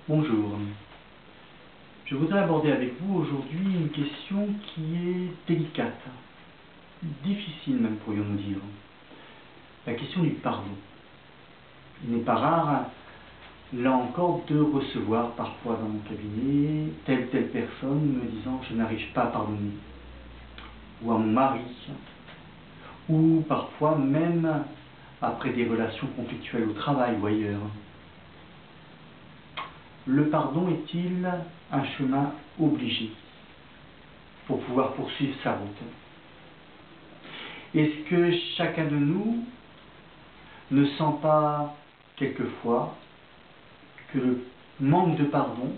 Bonjour. Je voudrais aborder avec vous aujourd'hui une question qui est délicate, difficile même pourrions-nous dire, la question du pardon. Il n'est pas rare, là encore, de recevoir parfois dans mon cabinet telle ou telle personne me disant « je n'arrive pas à pardonner » ou à mon mari, ou parfois même après des relations conflictuelles au travail ou ailleurs. Le pardon est-il un chemin obligé pour pouvoir poursuivre sa route? Est-ce que chacun de nous ne sent pas quelquefois que le manque de pardon,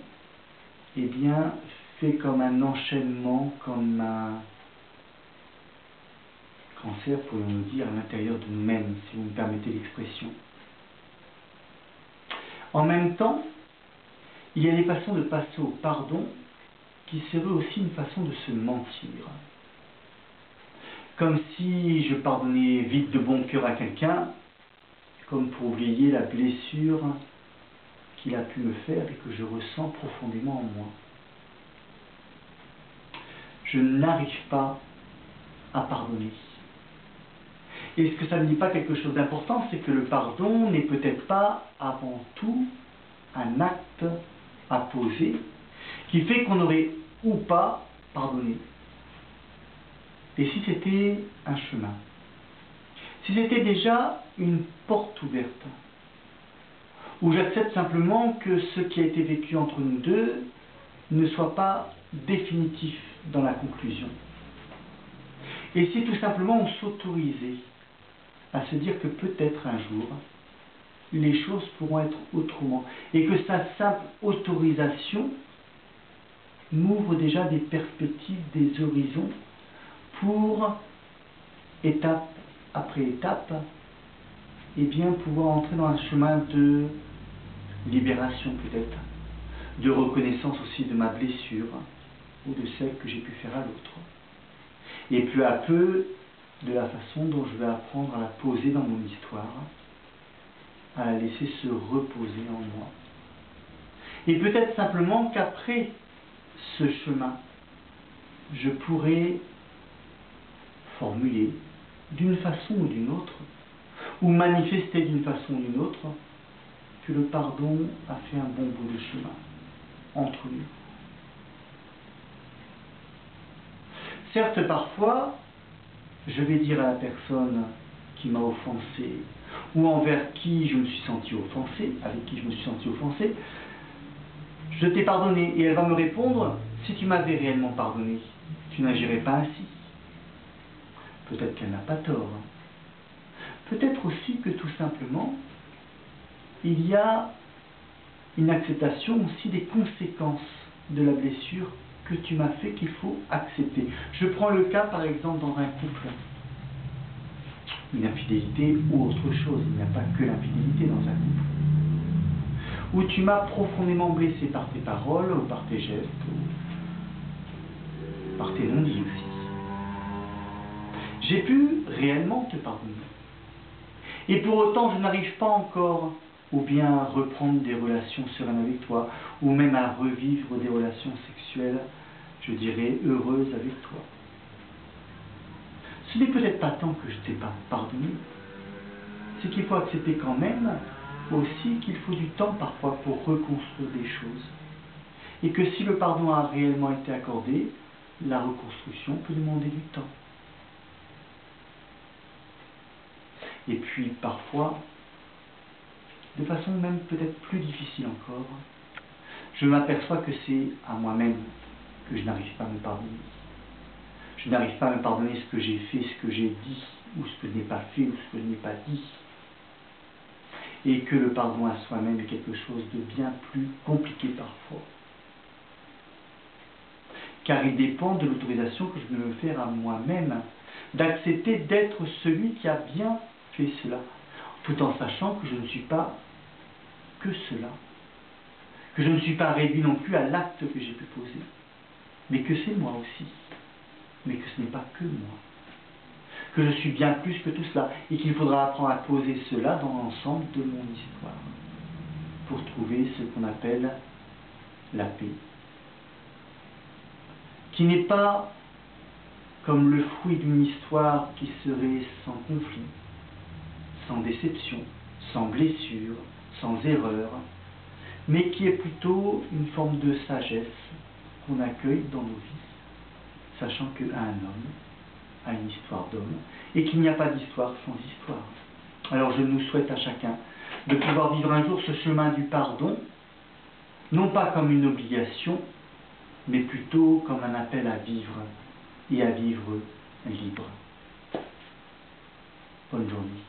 eh bien, fait comme un enchaînement, comme un cancer, pourrions-nous dire, à l'intérieur de nous-mêmes, si vous me permettez l'expression. En même temps, il y a des façons de passer au pardon qui seraient aussi une façon de se mentir. Comme si je pardonnais vite de bon cœur à quelqu'un, comme pour oublier la blessure qu'il a pu me faire et que je ressens profondément en moi. Je n'arrive pas à pardonner. Et ce que ça ne dit pas quelque chose d'important, c'est que le pardon n'est peut-être pas avant tout un acte à poser qui fait qu'on aurait ou pas pardonné. Et si c'était un chemin, si c'était déjà une porte ouverte, où j'accepte simplement que ce qui a été vécu entre nous deux ne soit pas définitif dans la conclusion. Et si tout simplement on s'autorisait à se dire que peut-être un jour, les choses pourront être autrement, et que sa simple autorisation m'ouvre déjà des perspectives, des horizons, pour, étape après étape, eh bien, pouvoir entrer dans un chemin de libération peut-être, de reconnaissance aussi de ma blessure, ou de celle que j'ai pu faire à l'autre. Et peu à peu, de la façon dont je vais apprendre à la poser dans mon histoire, à la laisser se reposer en moi. Et peut-être simplement qu'après ce chemin, je pourrai formuler d'une façon ou d'une autre, ou manifester d'une façon ou d'une autre, que le pardon a fait un bon bout de chemin entre nous. Certes, parfois, je vais dire à la personne qui m'a offensé, ou envers qui je me suis senti offensé, avec qui je me suis senti offensé, je t'ai pardonné, et elle va me répondre, si tu m'avais réellement pardonné, tu n'agirais pas ainsi. Peut-être qu'elle n'a pas tort. Peut-être aussi que tout simplement, il y a une acceptation aussi des conséquences de la blessure que tu m'as fait qu'il faut accepter. Je prends le cas par exemple dans un couple. Une infidélité ou autre chose, il n'y a pas que l'infidélité dans un couple. Où tu m'as profondément blessé par tes paroles, ou par tes gestes, ou par tes non-dits aussi. J'ai pu réellement te pardonner. Et pour autant, je n'arrive pas encore ou bien à reprendre des relations sereines avec toi, ou même à revivre des relations sexuelles, je dirais, heureuses avec toi. Ce n'est peut-être pas tant que je t'ai pas pardonné, c'est qu'il faut accepter quand même aussi qu'il faut du temps parfois pour reconstruire des choses. Et que si le pardon a réellement été accordé, la reconstruction peut demander du temps. Et puis parfois, de façon même peut-être plus difficile encore, je m'aperçois que c'est à moi-même que je n'arrive pas à me pardonner. Je n'arrive pas à me pardonner ce que j'ai fait, ce que j'ai dit, ou ce que je n'ai pas fait, ou ce que je n'ai pas dit. Et que le pardon à soi-même est quelque chose de bien plus compliqué parfois. Car il dépend de l'autorisation que je vais me faire à moi-même, d'accepter d'être celui qui a bien fait cela, tout en sachant que je ne suis pas que cela, que je ne suis pas réduit non plus à l'acte que j'ai pu poser, mais que c'est moi aussi, mais que ce n'est pas que moi, que je suis bien plus que tout cela, et qu'il faudra apprendre à poser cela dans l'ensemble de mon histoire, pour trouver ce qu'on appelle la paix, qui n'est pas comme le fruit d'une histoire qui serait sans conflit, sans déception, sans blessure, sans erreur, mais qui est plutôt une forme de sagesse qu'on accueille dans nos vies, sachant qu'un homme a une histoire d'homme, et qu'il n'y a pas d'histoire sans histoire. Alors je nous souhaite à chacun de pouvoir vivre un jour ce chemin du pardon, non pas comme une obligation, mais plutôt comme un appel à vivre, et à vivre libre. Bonne journée.